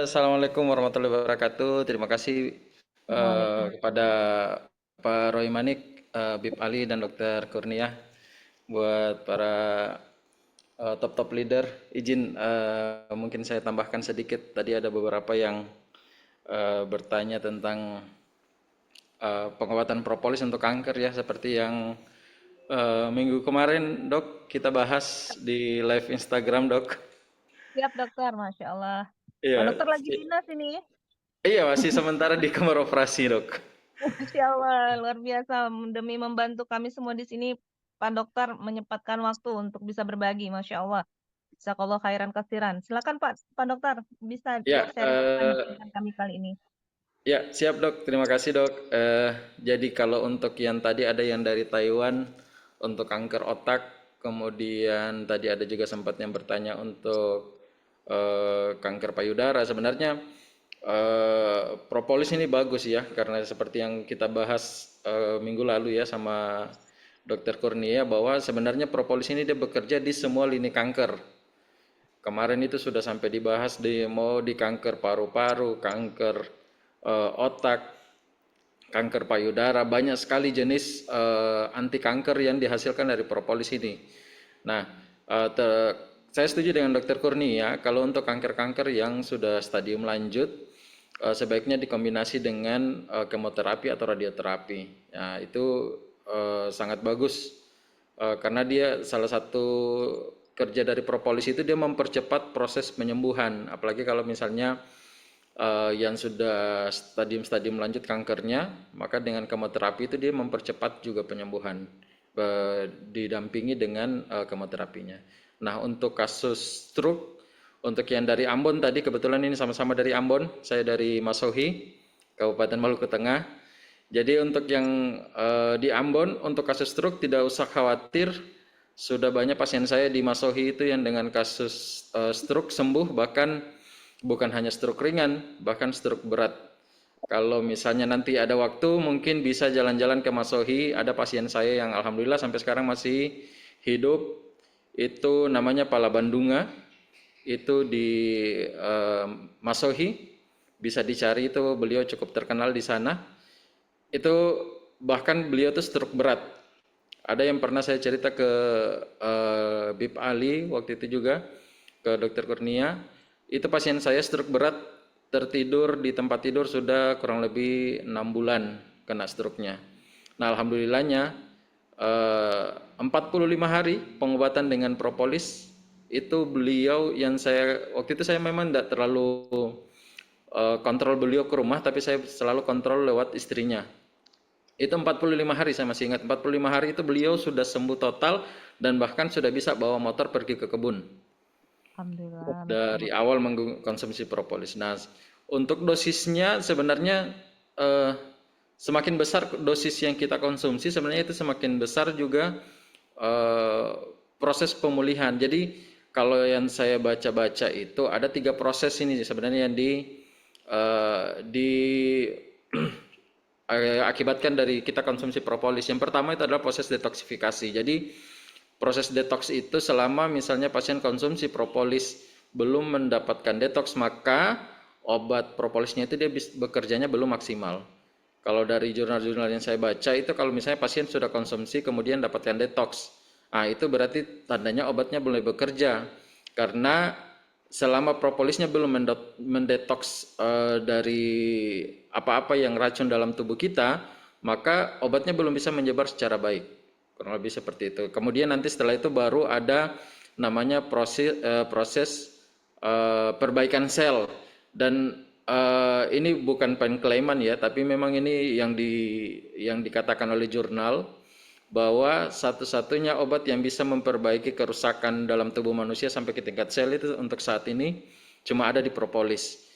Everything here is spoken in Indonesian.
Assalamualaikum warahmatullahi wabarakatuh. Terima kasih Waalaikumsalam. kepada Pak Roy Manik, Bib Ali, dan Dokter Kurnia buat para top-top leader. Izin mungkin saya tambahkan sedikit. Tadi ada beberapa yang bertanya tentang pengobatan propolis untuk kanker ya, seperti yang minggu kemarin dok kita bahas di live Instagram dok. Siap dokter, Masya Allah. Pak Iya, dokter lagi dinas ini. iya masih sementara di kamar operasi dok. Masya Allah, luar biasa. Demi membantu kami semua di sini, Pak dokter menyempatkan waktu untuk bisa berbagi, Masya Allah. Jazakallah khairan kasiran. Silakan Pak dokter, bisa Ya, di-sharing tanya dengan kami kali ini. ya siap dok. Terima kasih dok. Jadi kalau untuk yang tadi ada yang dari Taiwan untuk kanker otak, kemudian tadi ada juga sempat yang bertanya untuk kanker payudara. Sebenarnya propolis ini bagus ya, karena seperti yang kita bahas minggu lalu ya sama Dokter Kurnia bahwa sebenarnya propolis ini dia bekerja di semua lini kanker. Kemarin itu sudah sampai dibahas di mau di kanker paru-paru, kanker otak, kanker payudara, banyak sekali jenis anti kanker yang dihasilkan dari propolis ini. Nah, saya setuju dengan Dokter Kurnia kalau untuk kanker-kanker yang sudah stadium lanjut sebaiknya dikombinasi dengan kemoterapi atau radioterapi. Nah, itu sangat bagus karena dia salah satu kerja dari propolis itu dia mempercepat proses penyembuhan. Apalagi kalau misalnya yang sudah stadium-stadium lanjut kankernya, maka dengan kemoterapi itu dia mempercepat juga penyembuhan, didampingi dengan kemoterapinya. Nah, untuk kasus stroke, untuk yang dari Ambon tadi, kebetulan ini sama-sama dari Ambon, saya dari Masohi, Kabupaten Maluku Tengah. Jadi untuk yang di Ambon, untuk kasus stroke tidak usah khawatir, sudah banyak pasien saya di Masohi itu yang dengan kasus stroke sembuh, bahkan bukan hanya stroke ringan, bahkan stroke berat. Kalau misalnya nanti ada waktu, mungkin bisa jalan-jalan ke Masohi. Ada pasien saya yang alhamdulillah sampai sekarang masih hidup. Itu namanya Pala Bandunga. Itu di Masohi. Bisa dicari itu beliau cukup terkenal di sana. Itu bahkan beliau tuh stroke berat. Ada yang pernah saya cerita ke Bib Ali waktu itu juga ke Dokter Kurnia. Itu pasien saya stroke berat tertidur di tempat tidur sudah kurang lebih 6 bulan kena stroke-nya. Nah, alhamdulillahnya 45 hari pengobatan dengan propolis itu beliau yang saya waktu itu saya memang tidak terlalu kontrol beliau ke rumah tapi saya selalu kontrol lewat istrinya. Itu 45 hari saya masih ingat 45 hari itu beliau sudah sembuh total dan bahkan sudah bisa bawa motor pergi ke kebun Alhamdulillah, Masya dari Allah. awal mengkonsumsi propolis. Nah, untuk dosisnya sebenarnya eh, semakin besar dosis yang kita konsumsi sebenarnya itu semakin besar juga eh, proses pemulihan. Jadi kalau yang saya baca-baca itu ada 3 proses ini sebenarnya yang di akibatkan dari kita konsumsi propolis. Yang pertama itu adalah proses detoksifikasi. Jadi proses detox itu selama misalnya pasien konsumsi propolis belum mendapatkan detox maka obat propolisnya itu dia bekerjanya belum maksimal. Kalau dari jurnal-jurnal yang saya baca itu kalau misalnya pasien sudah konsumsi kemudian dapatkan detox, nah itu berarti tandanya obatnya belum bekerja karena selama propolisnya belum mendetoks dari apa-apa yang racun dalam tubuh kita, maka obatnya belum bisa menyebar secara baik. Kurang lebih seperti itu. Kemudian nanti setelah itu baru ada namanya proses perbaikan sel dan ini bukan penklaiman ya, tapi memang ini yang dikatakan oleh jurnal bahwa satu-satunya obat yang bisa memperbaiki kerusakan dalam tubuh manusia sampai ke tingkat sel itu untuk saat ini cuma ada di propolis.